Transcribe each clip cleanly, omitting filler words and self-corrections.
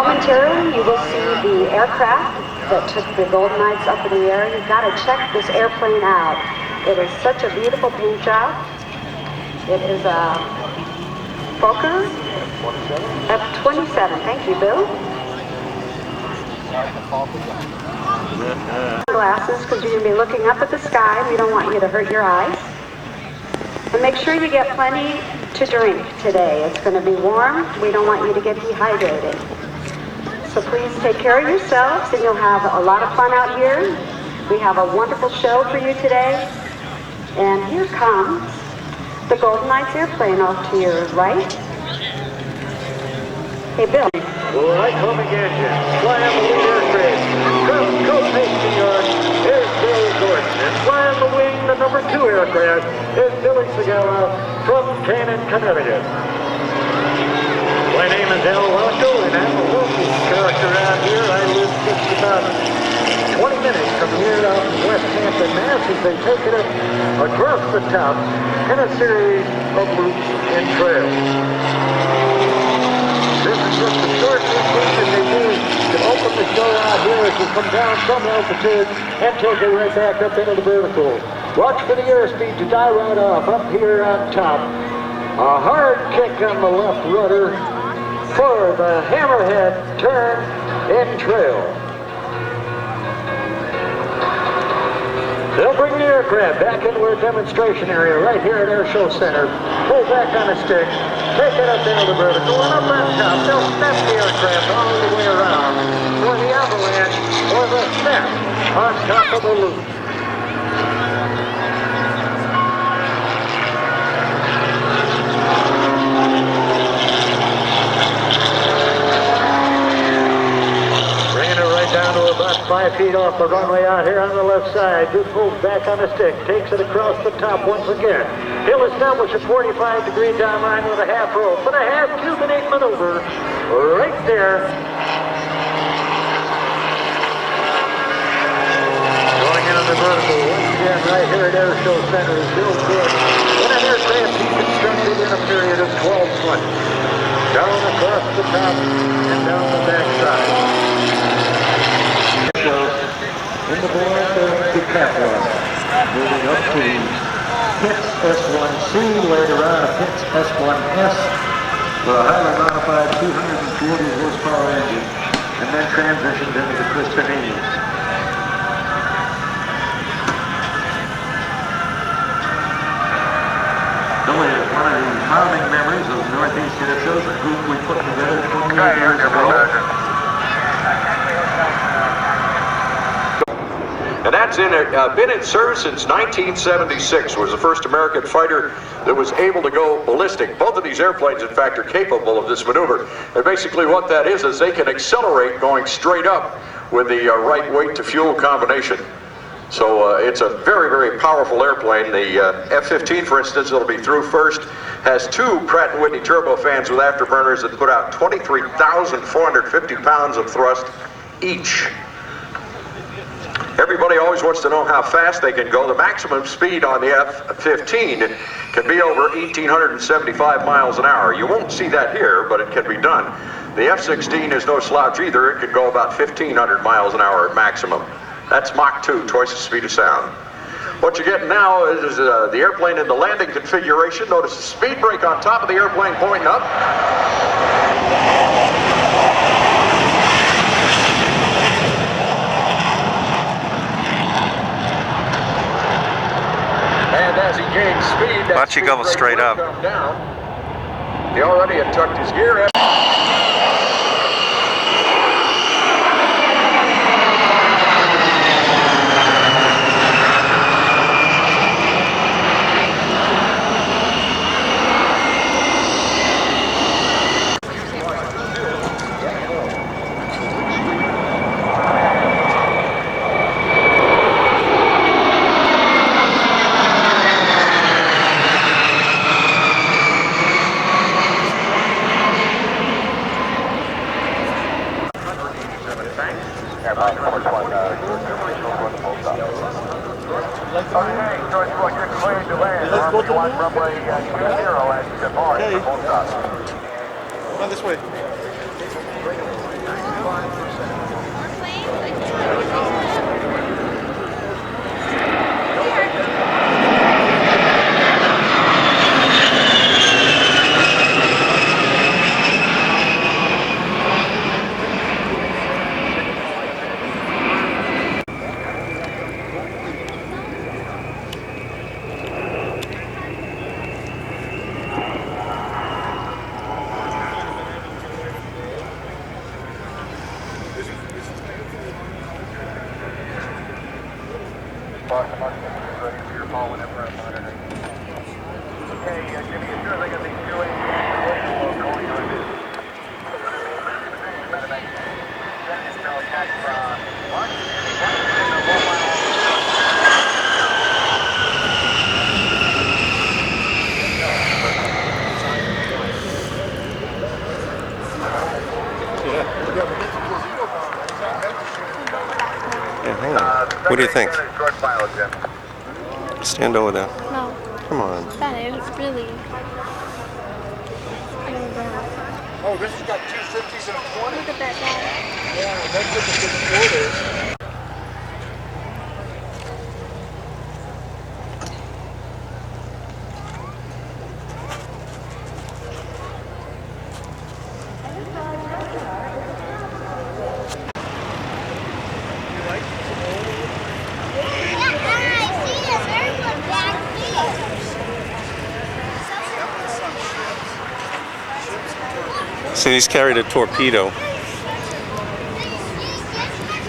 Momentarily, you will see the aircraft that took the Golden Knights up in the air. You've got to check this airplane out. It is such a beautiful paint job. It is a Fokker F-27. Thank you, Bill. Glasses, because you're going to be looking up at the sky. We don't want you to hurt your eyes. And make sure you get plenty to drink today. It's going to be warm. We don't want you to get dehydrated. So please take care of yourselves, and you'll have a lot of fun out here. We have a wonderful show for you today. And here comes the Golden Knights airplane off to your right. Hey, Bill. Right homing engine, flying the lead aircraft. Coast Hasty Yard is Billy Gordon. And flying the wing, the number 2 aircraft is Billy Segala from Cannon, Connecticut. My name is Al Rocco, and I'm a local character out here. I live just about 20 minutes from here out in West Hampton, Mass, as they take it up across the top in a series of loops and trails. This is just a short distance that they do to open the show out here as we come down from altitude and take it right back up into the vertical. Watch for the airspeed to die right off up here on top. A hard kick on the left rudder for the hammerhead turn in trail. They'll bring the aircraft back into our demonstration area right here at Air Show Center. Pull back on a stick, take it up into the vertical, and up on top, they'll snap the aircraft all the way around for the avalanche or the snap on top of the loop. Down to about 5 feet off the runway out here on the left side. Just pulls back on the stick, takes it across the top once again. He'll establish a 45-degree down line with a half rope, but a half cubic maneuver right there. Going into the vertical once again right here at Air Show Center is Bill Good. In an aircraft he constructed in a period of 12 months. Down across the top and down the back side. In the board of the Capra, moving up to Pitts S1C, later on a Pitts S1S for a highly modified 240 horsepower engine, and then transitioned into the Crispinese. Billy is one of the founding members of Northeast Air Shows, a group we put together 20 years ago. And that's been in service since 1976. Was the first American fighter that was able to go ballistic. Both of these airplanes, in fact, are capable of this maneuver. And basically what that is they can accelerate going straight up with the right weight to fuel combination. So it's a very, very powerful airplane. The F-15, for instance, that'll be through first, has 2 Pratt & Whitney turbofans with afterburners that put out 23,450 pounds of thrust each. Everybody always wants to know how fast they can go. The maximum speed on the F-15 can be over 1,875 miles an hour. You won't see that here, but it can be done. The F-16 is no slouch either. It can go about 1,500 miles an hour at maximum. That's Mach 2, twice the speed of sound. What you're getting now is the airplane in the landing configuration. Notice the speed brake on top of the airplane pointing up. And as he gains speed, that watch you go straight up. Come down. He already had tucked his gear. Run this way. Yeah, hang on. What do you think? Stand over there. No. Come on. That is really. Oh, this has got 250s and a 20. Look at that guy. Yeah, that's what the big Ford is. See, he's carried a torpedo.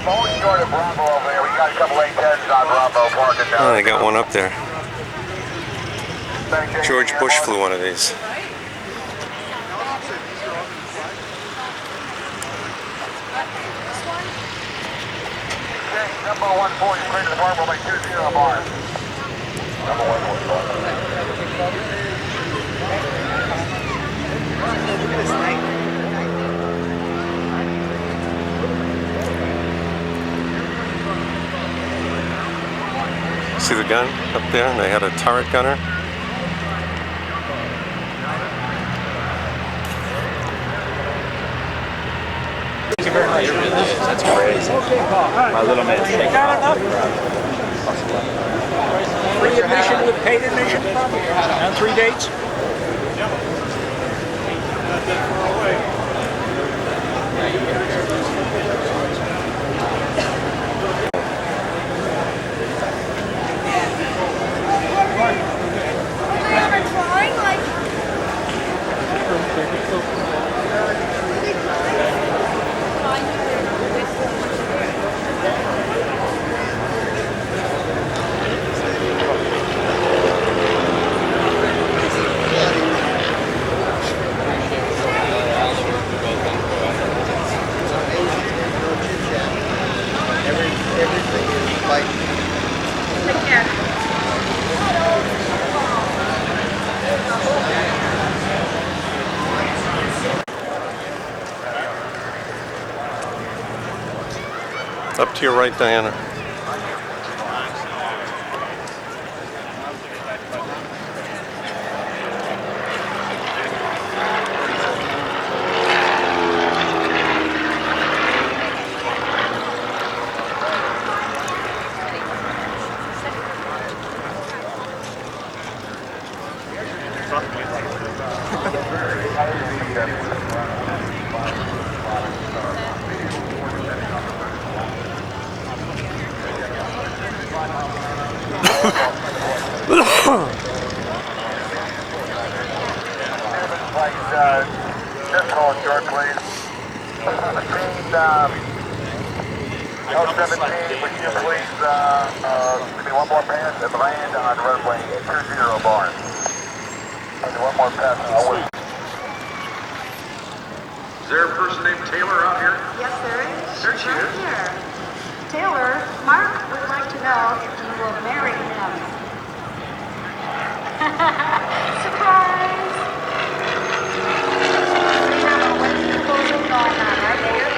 Phone short of Bravo over there. We got a couple 810s on Bravo parking down. Oh, they got one up there. George Bush flew one of these. Number 140, clear to the Bravo by 20 bar. Number 140. See the gun up there? And they had a turret gunner. Thank you very much. It really is. That's crazy. My little man's taking off. Free admission with paid admission on 3 dates. Up to your right, Diana. Just hold short, please. 17, 017, would you please give me one more pass and land on roadway 20 bar. And one more pass. Is there a person named Taylor out here? Yes, there is. There she Right is. here. Taylor, Mark would like to know if you will marry him. Surprise! We have a wedding proposal going on right here.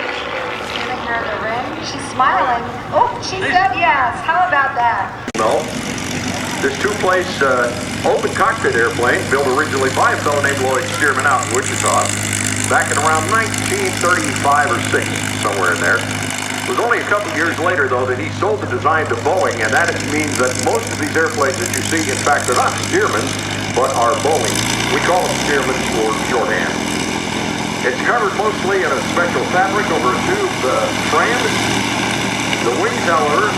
Giving her the ring. She's smiling. Oh, she said yes. How about that? No. This two-place open cockpit airplane, built originally by a fellow named Lloyd Stearman out in Wichita, back in around 1935 or 6, somewhere in there. It was only a couple years later, though, that he sold the design to Boeing, and that means that most of these airplanes that you see, in fact, they're not Stearmans, but are Boeing. We call them Stearmans for shorthand. It's covered mostly in a special fabric over a tube frame. The wings, however,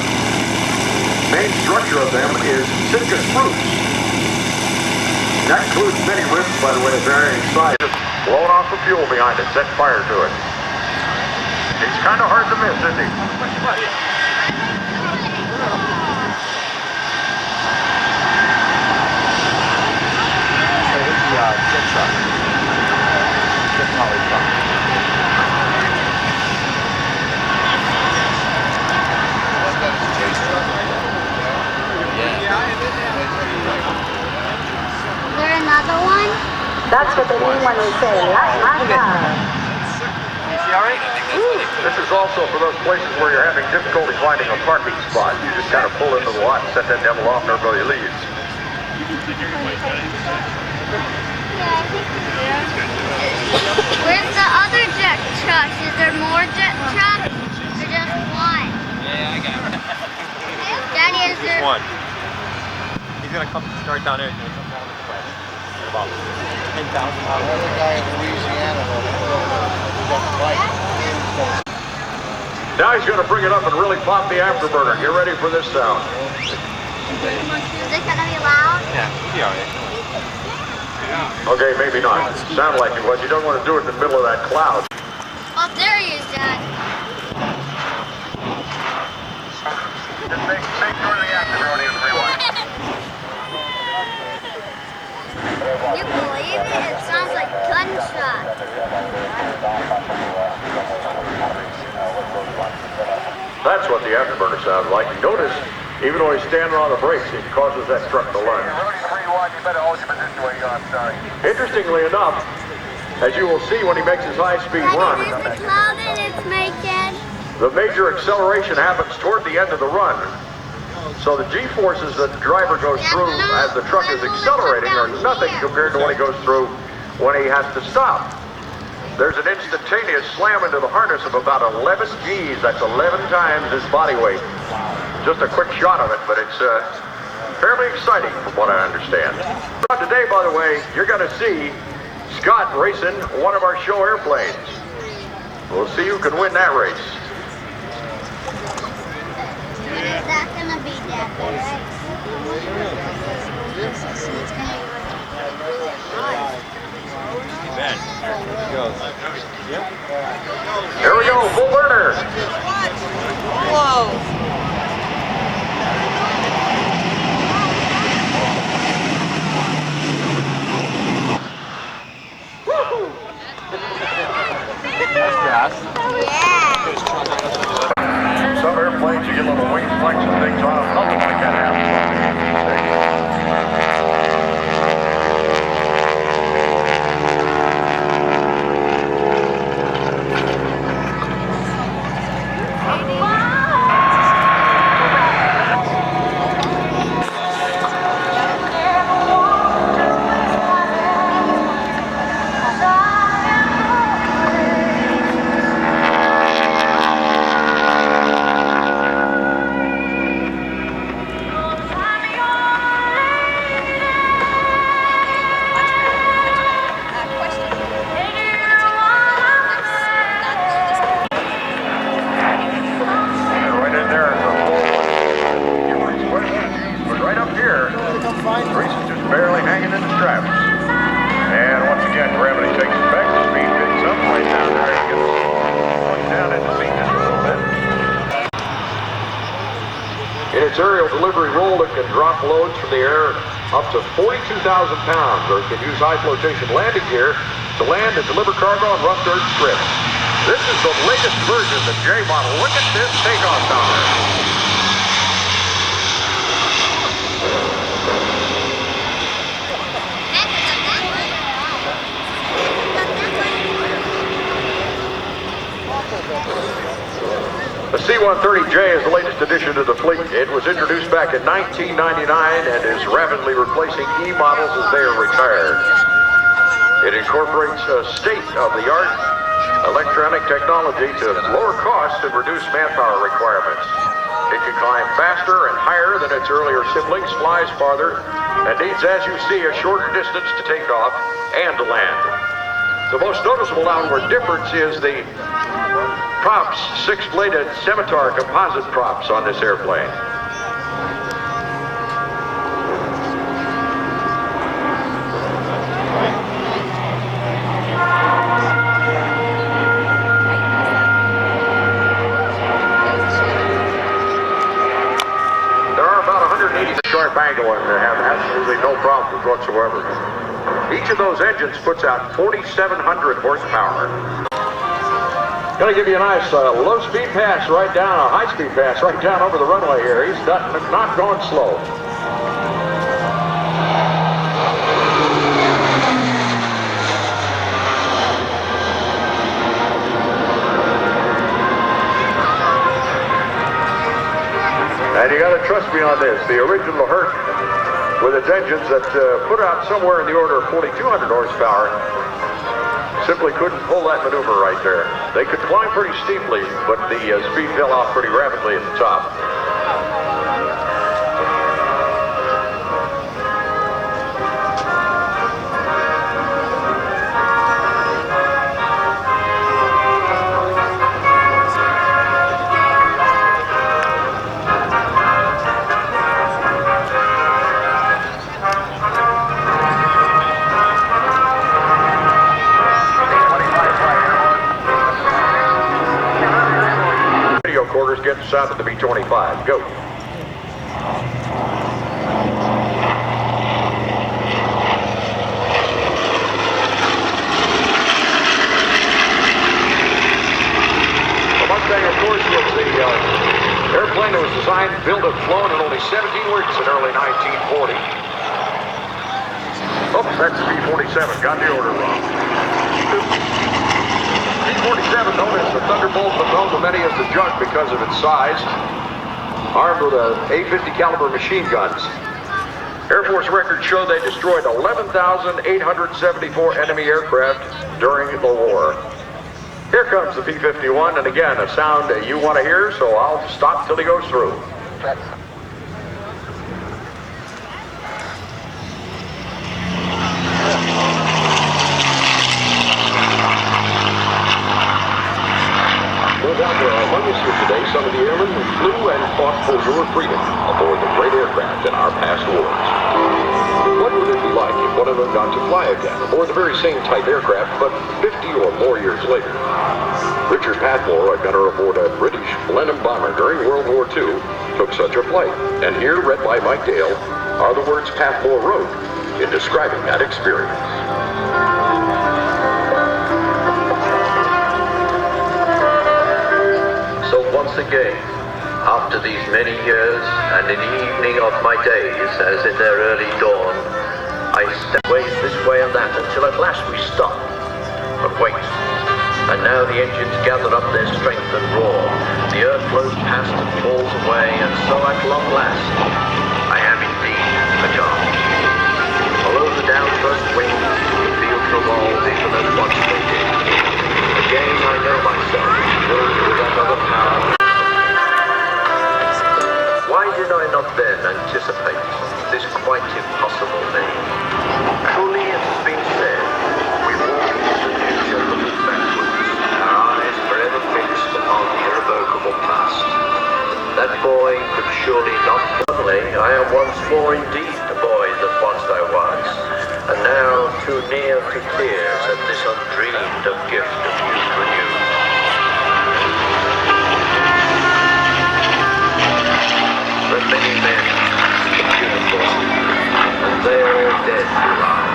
main structure of them is Sitka spruce. That includes many ribs, by the way, of varying size. Blowing off the fuel behind it, set fire to it. He's kind of hard to miss, isn't he? Jet truck. Jet poly truck. Is there another one? That's what they mean when they say, that's my car. This is also for those places where you're having difficulty finding a parking spot. You just kind of pull into the lot and set that devil off and everybody leaves. Where's the other jet trucks? Is there more jet trucks? Or just one? Yeah, I got it. Daddy, is there... One. He's gonna come start down there. He's gonna come down this way. About 10,000 miles. Another guy in Louisiana. Now he's going to bring it up and really pop the afterburner. Get ready for this sound. Is it gonna be loud? Yeah, he'll be alright. Okay, maybe not. Sound like it was. You don't want to do it in the middle of that cloud. Oh, there he is, Dad. Just make sure the afterburner is rewind. You believe it? It sounds like gunshots. That's what the afterburner sounds like. Notice, even though he's standing on the brakes, it causes that truck to lunge. Interestingly enough, as you will see when he makes his high-speed run, Daddy, there's the cloud that it's making. the major acceleration happens toward the end of the run. So the G-forces that the driver goes through as the truck is accelerating are nothing compared to what he goes through when he has to stop. There's an instantaneous slam into the harness of about 11 Gs. That's 11 times his body weight. Just a quick shot of it, but it's fairly exciting from what I understand. Today, by the way, you're going to see Scott racing one of our show airplanes. We'll see who can win that race. What is that gonna be, Dad? It's gonna be really hot. Ben, here he goes. Yep. Here we go, full burner. Whoa. That's fast. Some airplanes, you get little wing flex and things on them. Nothing like that happens. In its aerial delivery role, it can drop loads from the air up to 42,000 pounds, or it can use high flotation landing gear to land and deliver cargo on rough dirt strips. This is the latest version, the J model. Look at this takeoff tower. The C-130J is the latest addition to the fleet. It was introduced back in 1999 and is rapidly replacing E models as they are retired. It incorporates a state-of-the-art electronic technology to lower costs and reduce manpower requirements. It can climb faster and higher than its earlier siblings, flies farther, and needs, as you see, a shorter distance to take off and to land. The most noticeable downward difference is the props, six-bladed scimitar composite props on this airplane. Sharp angle and have absolutely no problems whatsoever. Each of those engines puts out 4,700 horsepower. Going to give you a nice low-speed pass right down, a high-speed pass right down over the runway here. He's not going slow. And you got to trust me on this. The original Hurt, with its engines that put out somewhere in the order of 4,200 horsepower, simply couldn't pull that maneuver right there. They could climb pretty steeply, but the speed fell off pretty rapidly at the top. Quarters get south of the B-25. Go. The Mustang, of course, was the airplane that was designed, built, and flown in only 17 weeks in early 1940. Oh, that's the B-47. Got the order wrong. B-47, known as the Thunderbolt, but known to many as the Junk because of its size, armed with A-50 caliber machine guns. Air Force records show they destroyed 11,874 enemy aircraft during the war. Here comes the P-51, and again, a sound that you want to hear, so I'll stop till he goes through. No doubt there are among us here today some of the airmen who flew and fought for your freedom aboard the great aircraft in our past wars. What would it be like if one of them got to fly again aboard the very same type aircraft, but 50 or more years later? Richard Patmore, a gunner aboard a British Blenheim bomber during World War II, took such a flight. And here, read by Mike Dale, are the words Patmore wrote in describing that experience. So once again, after these many years, and in the evening of my days, as in their early dawn, I step ways this way and that until at last we stop. But wait, and now the engines gather up their strength and roar. The earth flows past and falls away, and so at long last, I am indeed ajar. Below the downburst wings, the fields revolve even as once they did. Again I know myself, filled with another power. Why did I not then anticipate this quite impossible thing? Truly it has been said, we walk into the future looking backwards, our eyes forever fixed upon the irrevocable past. That boy could surely not. Suddenly I am once more indeed the boy that once I was, and now too near to tears at this undreamed of gift of youth renewed. But many men, beautiful, and they all dead to lie.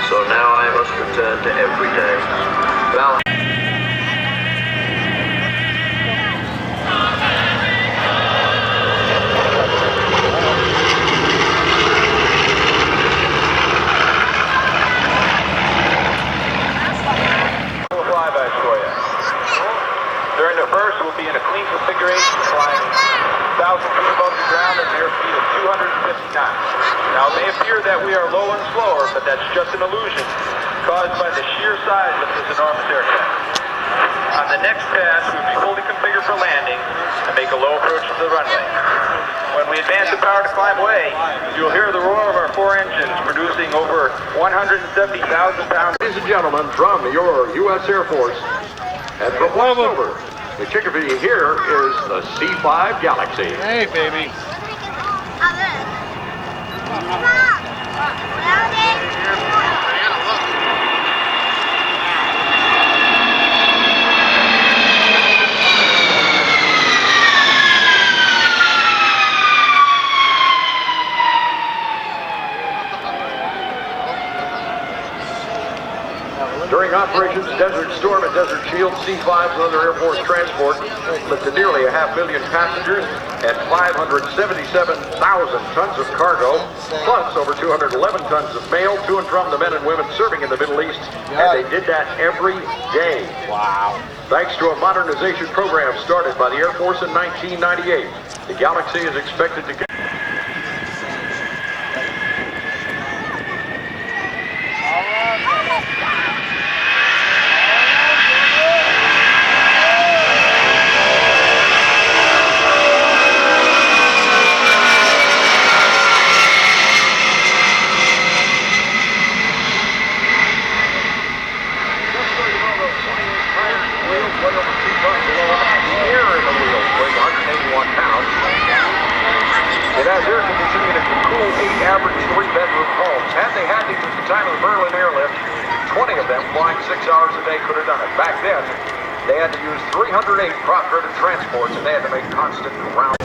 So now I must return to everyday balance. Flyback for you. During the first, we'll be in a clean configuration, flying 1,000 feet above the ground at an airspeed of 250 knots. Now, it may appear that we are low and slower, but that's just an illusion. caused by the sheer size of this enormous aircraft. On the next pass, we will be fully configured for landing and make a low approach to the runway. When we advance the power to climb away, you'll hear the roar of our 4 engines producing over 170,000 pounds. Ladies and gentlemen, from your U.S. Air Force and from Westover, the Chicopee, here is the C-5 Galaxy. Hey, baby. During Operations Desert Storm and Desert Shield, C-5s and other Air Force transport lifted nearly 500,000 passengers and 577,000 tons of cargo, plus over 211 tons of mail to and from the men and women serving in the Middle East, and they did that every day. Wow. Thanks to a modernization program started by the Air Force in 1998, the Galaxy is expected to get air conditioning that can cool 8 average 3-bedroom homes. Had they had these at the time of the Berlin airlift, 20 of them flying 6 hours a day could have done it. Back then, they had to use 308 prop-driven transports, and they had to make constant round.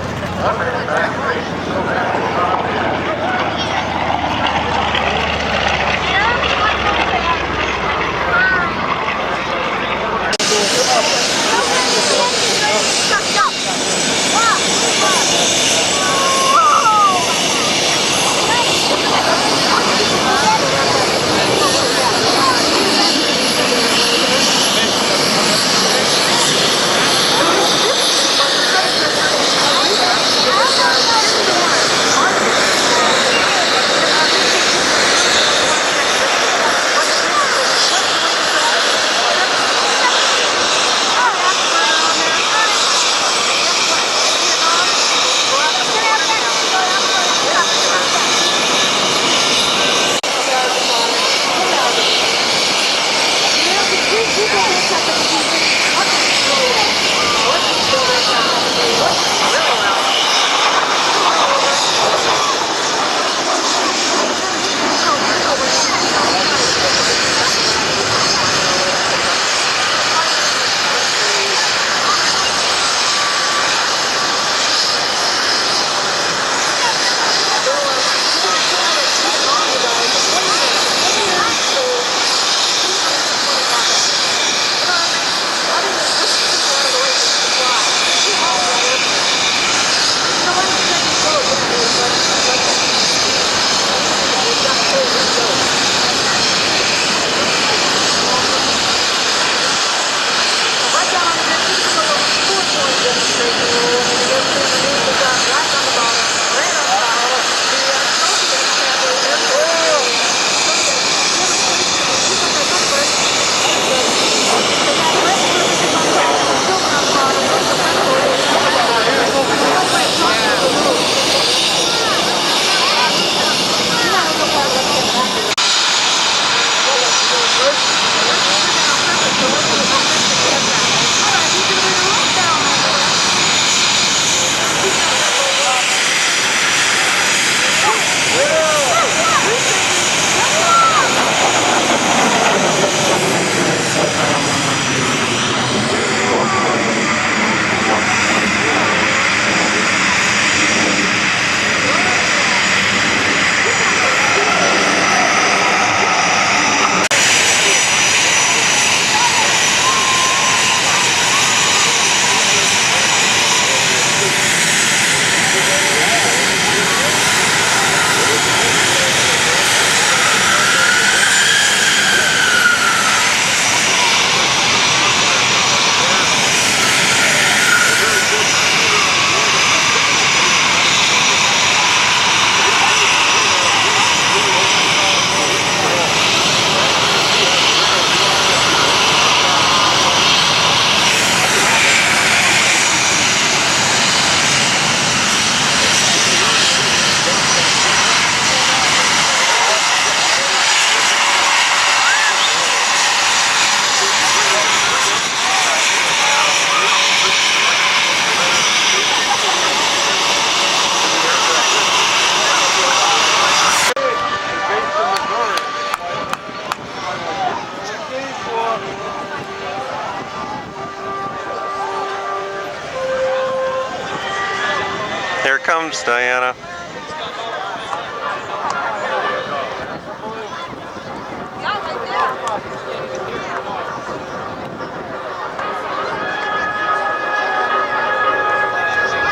Thanks, Diana.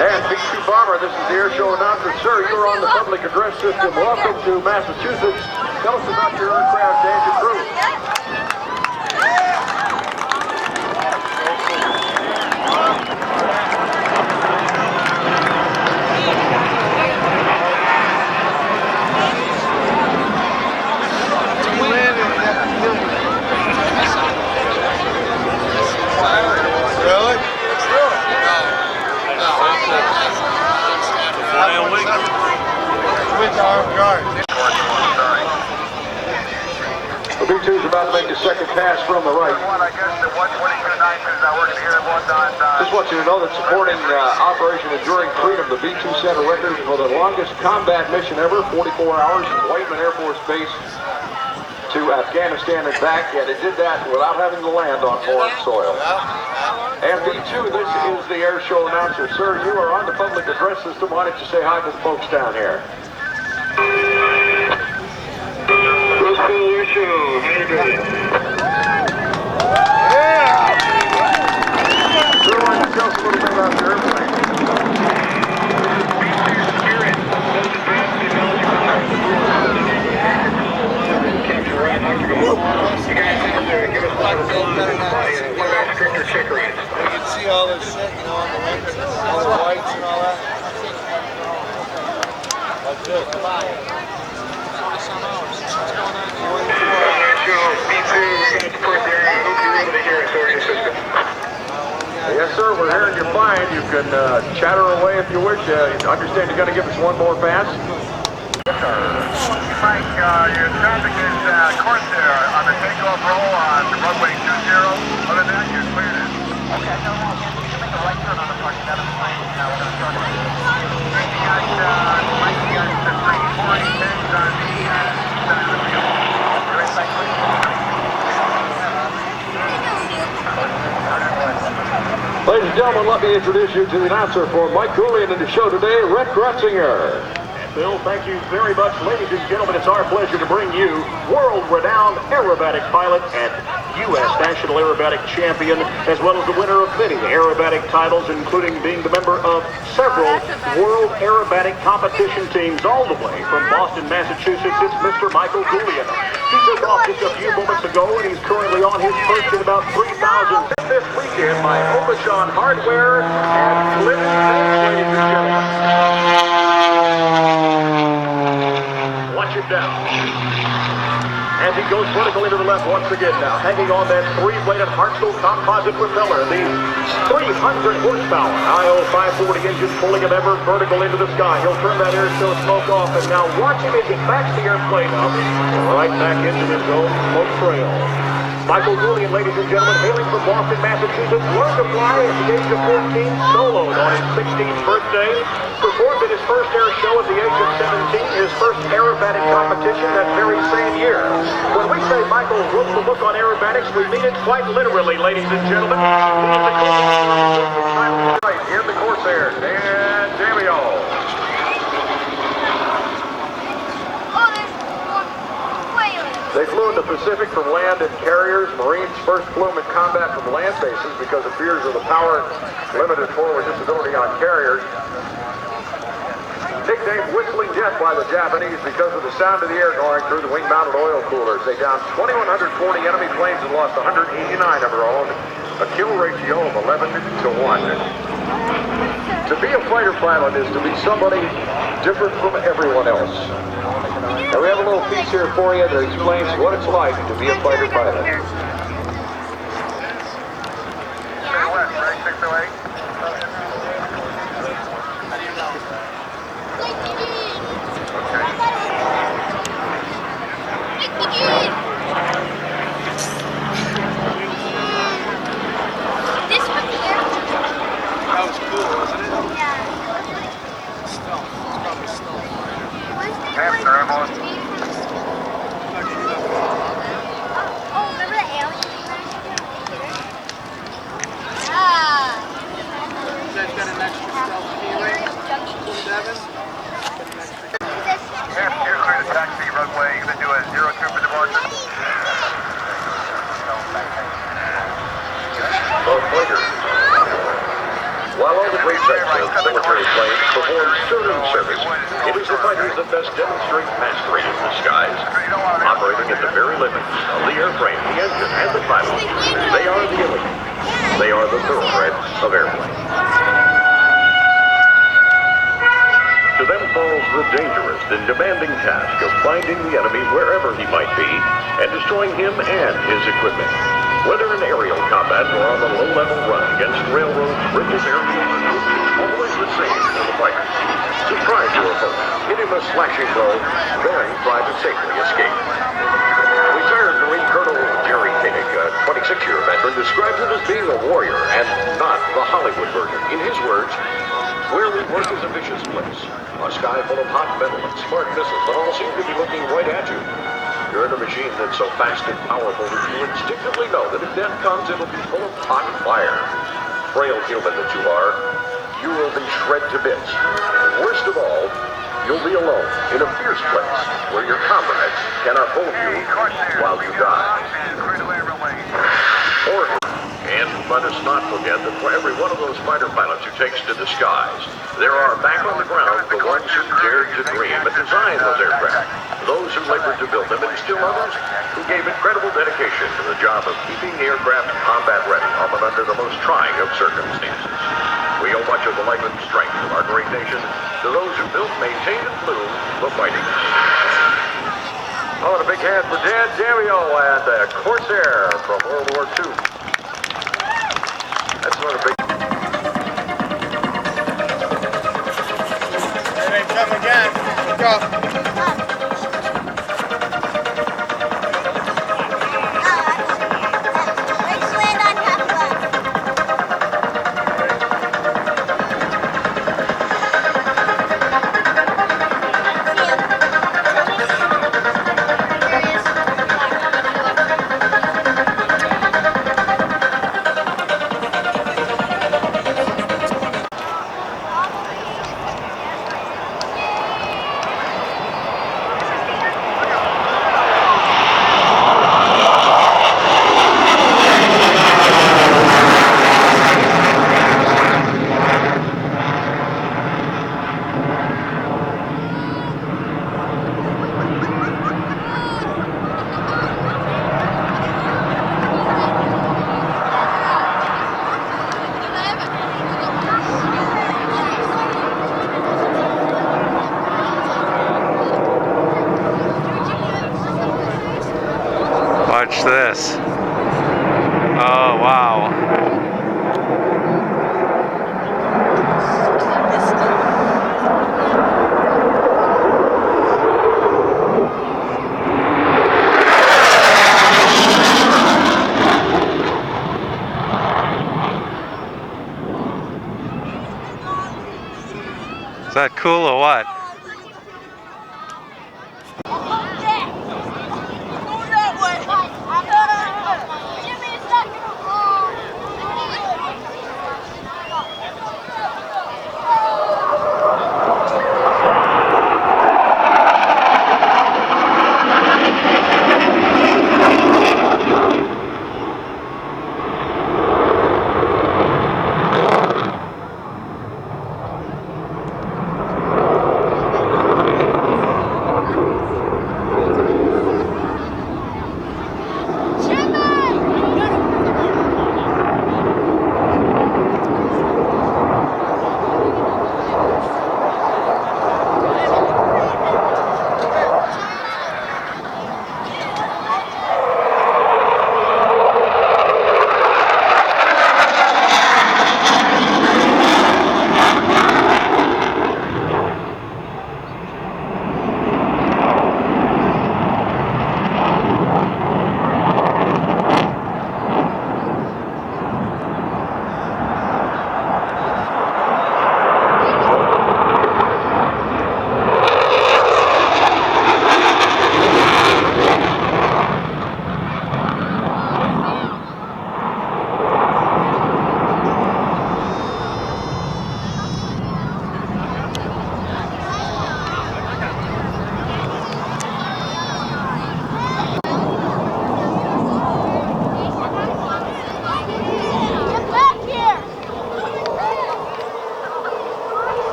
And B2 Bomber, this is the air show announcer. Sir, you're on the public address system. Welcome to Massachusetts. Tell us about your aircraft and your crew. Really? With armed guard. The B2 is about to make a second pass from the right. I guess the 122.9 is not working here at one time. Just want you to know that supporting Operation Enduring Freedom, the B2 set a record for the longest combat mission ever, 44 hours from Whiteman Air Force Base to Afghanistan and back, and it did that without having to land on foreign soil. And B2, this is the air show announcer. Sir, you are on the public address system. Why don't you say hi to the folks down here? Air show. How you doing? Sir, why don't you tell us a little bit about your airplane? You guys out there, give us a lot of and what about stricter check rates? You can see all this shit, you know, on the wings, all the whites and all that. Like this. B2, we're going to support the area. I hope you're able to hear us over your system. Yes, sir, we're hearing you fine. You can chatter away if you wish. Understand you're going to give us one more pass? Mike, your traffic is course there on the takeoff roll on the runway 20. Other than that, you're cleared in. Okay, no, you can make a right turn on the parking out of the plane. Now we're going to start it. Mike, you got the 340 pins on the center of the wheel. You're inside Ladies and gentlemen, let me introduce you to the announcer for Mike Cooley and the show today, Rick Grutzinger. Bill, thank you very much. Ladies and gentlemen, it's our pleasure to bring you world-renowned aerobatic pilot and U.S. National Aerobatic Champion, as well as the winner of many aerobatic titles, including being the member of several World Aerobatic Competition teams all the way from Boston, Massachusetts. It's Mr. Michael Julian. He took off just a few moments ago, and he's currently on his first in about 3,000 this weekend by Obashan Hardware and Clinton, ladies and gentlemen. Watch it now. As he goes vertical into the left once again now, hanging on that three-bladed Hartzell composite propeller, the 300 horsepower IO 540 engine pulling him ever vertical into the sky. He'll turn that air show smoke off, and now watch him as he backs the airplane up right back into his own smoke trail. Michael Julian, ladies and gentlemen, hailing from Boston, Massachusetts, learned to fly at the age of 14, soloed on his 16th birthday, performed at his first air show at the age of 17, his first aerobatic competition that very same year. When we say Michael wrote the book on aerobatics, we mean it quite literally, ladies and gentlemen. He's the co-author Right, in the Corsair, Dan Damio. They flew in the Pacific from land and carriers. Marines first flew them in combat from land bases because of fears of the power limited forward visibility on carriers. Nicknamed Whistling Jet by the Japanese because of the sound of the air going through the wing-mounted oil coolers. They downed 2,140 enemy planes and lost 189 of their own, a kill ratio of 11 to 1. To be a fighter pilot is to be somebody different from everyone else. Now we have a little piece here for you that explains what it's like to be a fighter pilot. Oh, remember the alien? sets of military planes perform stern service. It is the fighters that best demonstrate mastery in the skies, operating at the very limits of the airframe, the engine, and the pilot. They are the elite. They are the thoroughbreds of airplanes. To them falls the dangerous and demanding task of finding the enemy wherever he might be and destroying him and his equipment. Whether in aerial combat or on a low-level run against railroads, bridges, airfields, always the same for the fighters. Surprise your opponent, hit him a slashing blow, then try to safely escape. Retired Marine Colonel Jerry Koenig, a 26-year veteran, describes it as being a warrior and not the Hollywood version. In his words, where we work is a vicious place. A sky full of hot metal and smart missiles that all seem to be looking right at you. You're in a machine that's so fast and powerful that you instinctively know that if death comes, it'll be full of hot fire. Frail human that you are, you will be shred to bits. And worst of all, you'll be alone in a fierce place where your comrades cannot hold you while you die. And let us not forget that for every one of those fighter pilots who takes to the skies, there are back on the ground the ones who dared to dream and design those aircraft, those who labored to build them, and still others who gave incredible dedication to the job of keeping the aircraft combat ready, often under the most trying of circumstances. We owe much of the life and strength of our great nation to those who built, maintained, and flew the fighting machines. Oh, and a big hand for Dan Damio and Corsair from World War II. That's not a big... Here they come again. Go. Watch this. Oh, wow. Is that cool or what?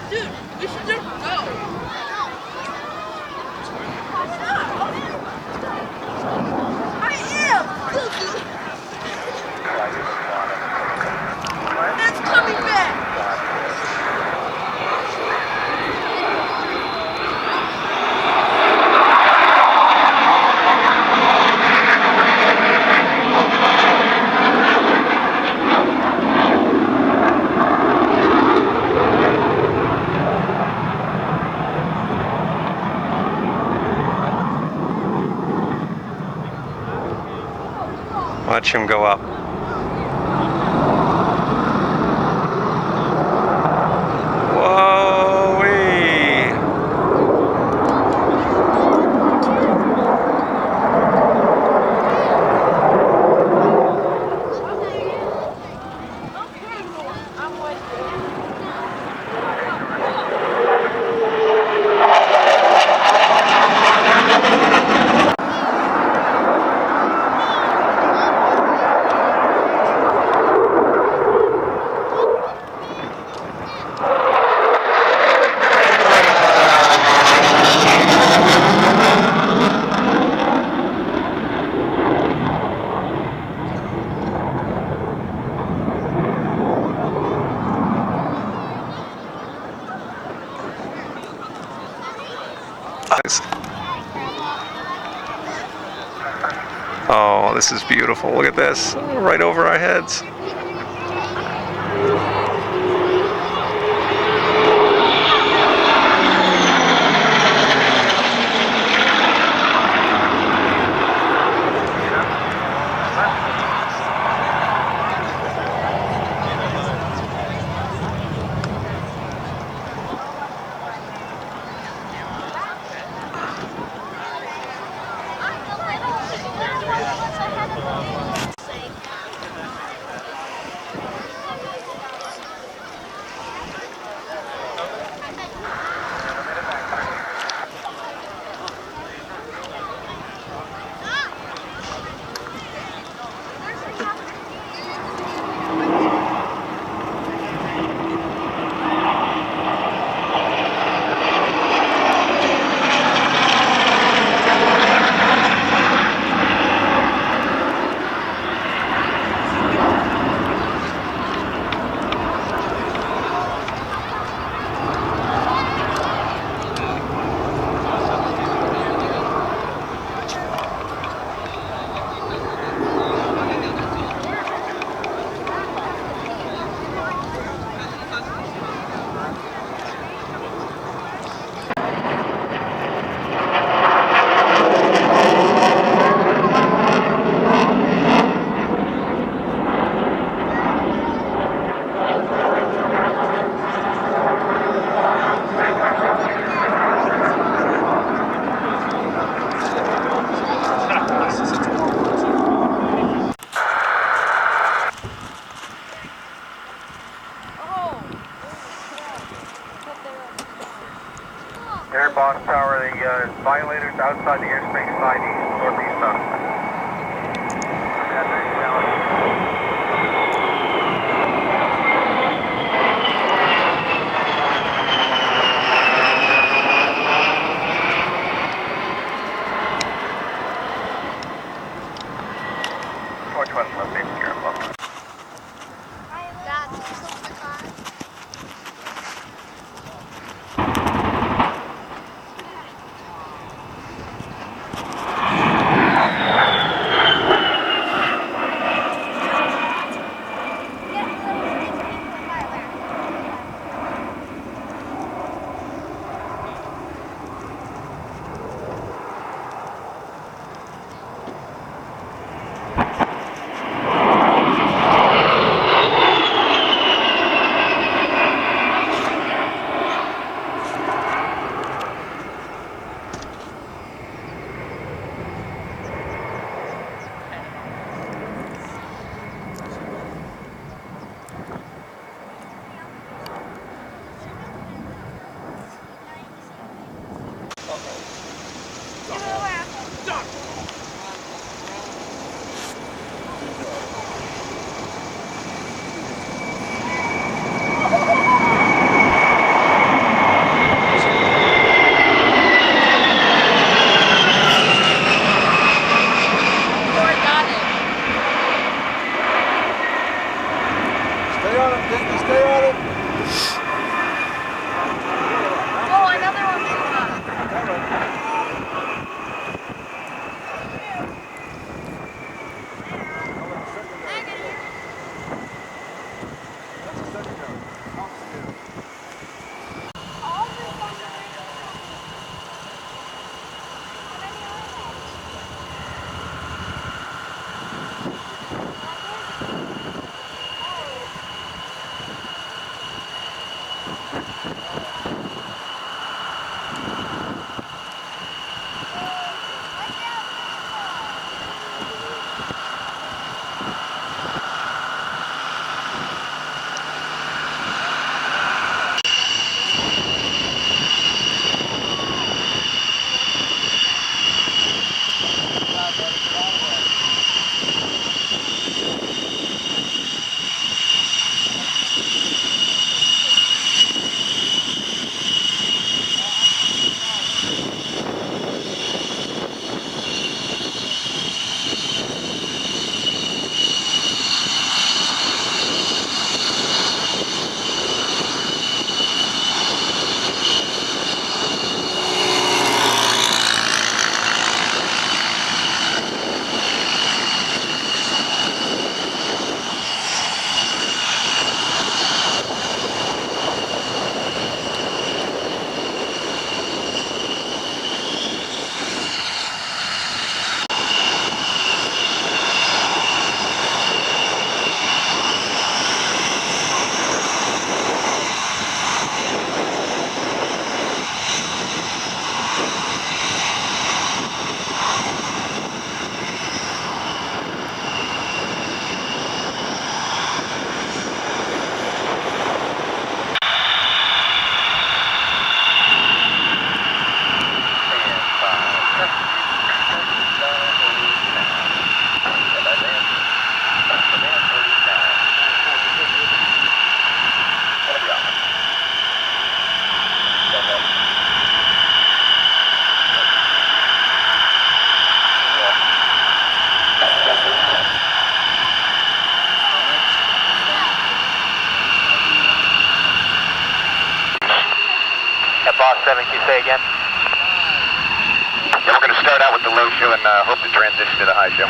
Dude, we should just go. I am! It's coming back! Watch him go up. Whoa-wee! Oh, this is beautiful. Look at this. Right over our heads. Airbox Tower, the violators outside the airspace 5 northeast bound. Boss 7, can you say again? Yeah, we're going to start out with the low show and hope to transition to the high show.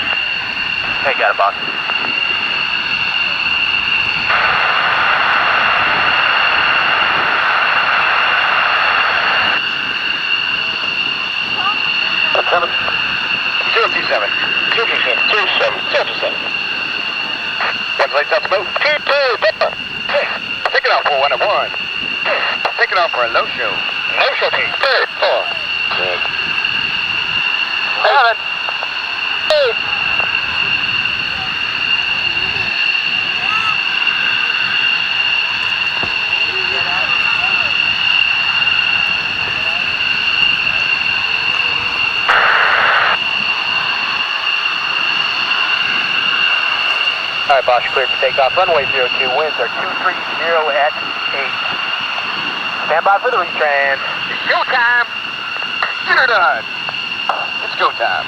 Hey, got it, boss. Seven. 027. 027. 1 lights out smoke. 2, 4. Take it off for 101. Take it off for a low show. Low show team. 3, 4. 6. 7. 8. All right, Bosch, cleared for takeoff. Runway 02, winds are 230 at 8. Stand by for the retrans. It's go time. Get her done. It's go time.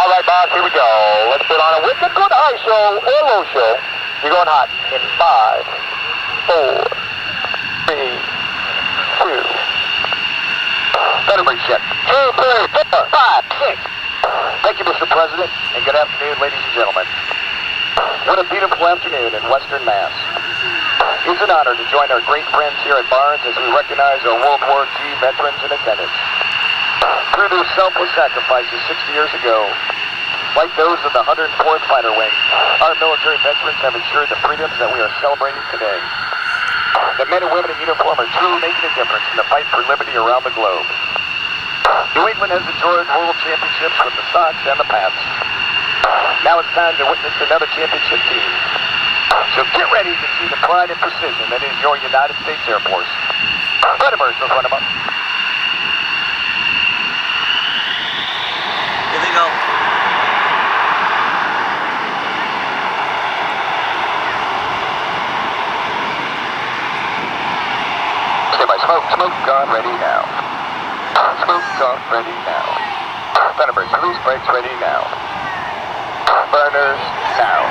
All right, boss, here we go. Let's put on a wicked good high show or low show. You're going hot in 5, 4, 3, 2. Better bring check. 2, 3, 4, 5, 6. Thank you, Mr. President, and good afternoon, ladies and gentlemen. What a beautiful afternoon in Western Mass. It's an honor to join our great friends here at Barnes as we recognize our World War II veterans in attendance. Through their selfless sacrifices 60 years ago, like those of the 104th Fighter Wing, our military veterans have ensured the freedoms that we are celebrating today. The men and women in uniform are truly making a difference in the fight for liberty around the globe. New England has enjoyed world championships with the Sox and the Pats. Now it's time to witness another championship team. So get ready to see the pride and precision that is your United States Air Force. Thunderbirds, let's run them up. Here they go. Smoke gone, ready now. Smoke gone, ready now. Thunderbirds, release brakes, ready now. Burners, now.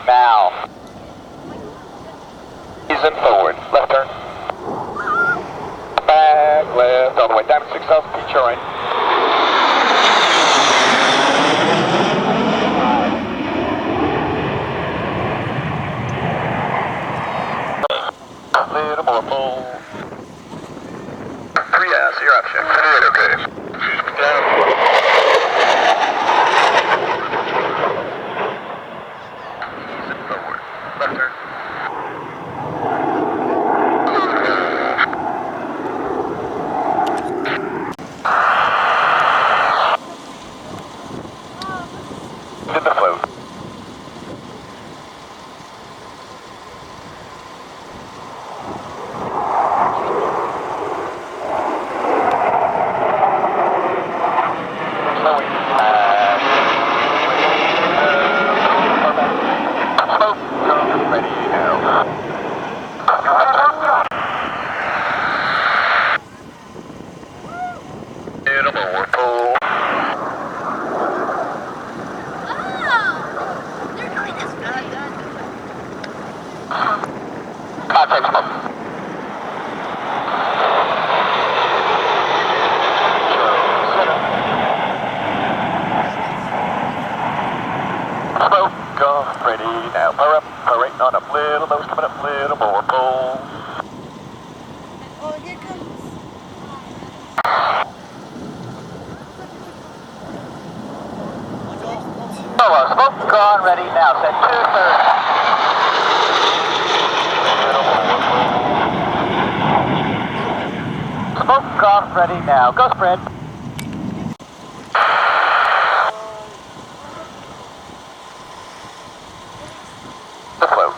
now. Ease it forward. Left turn. Back left all the way down to 6,000 feet showing. A little more pull. 3S, you're up, check. 28, okay. Ease it forward. Left turn. Did the float. Ready now, power up, power right on up, little nose coming up, little more pull. Oh, here comes. Smoke gone, ready now, set 230. Smoke gone, ready now, go spread. The float.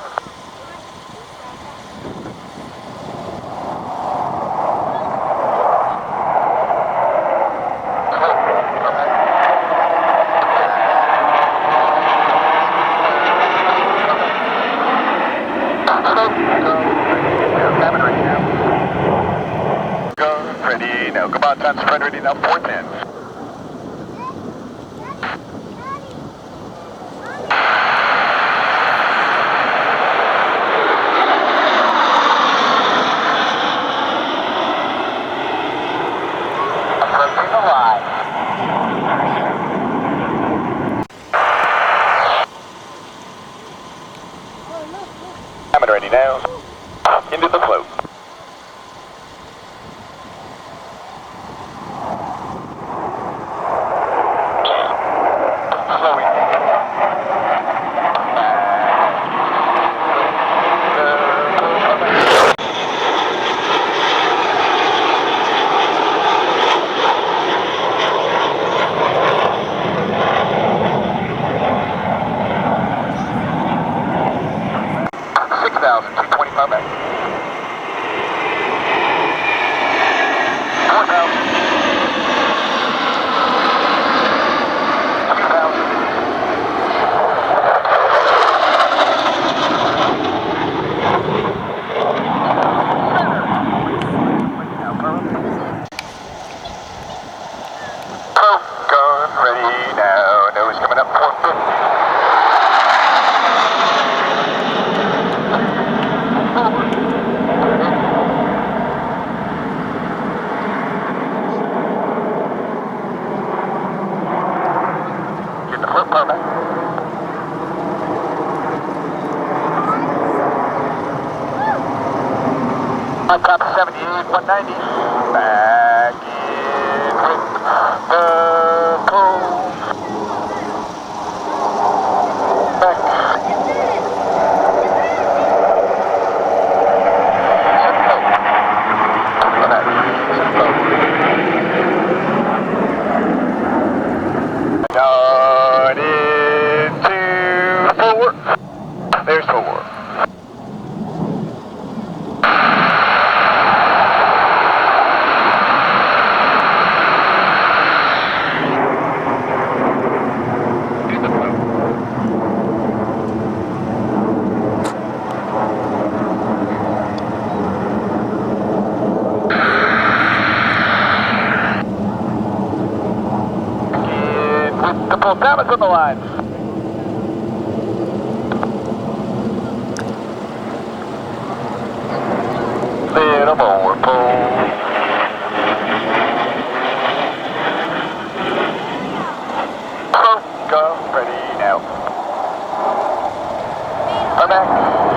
Ready now, come on, time spread ready now, 410. Approaching the line. I'm ready now. Into the float. Ready now, nose coming up 450. Get the flip permit. On top of 78, 190. Back in with the pull. Down into 4. There's 4. The full Thomas on the line. get a mower pole. Go, ready now. I'm back.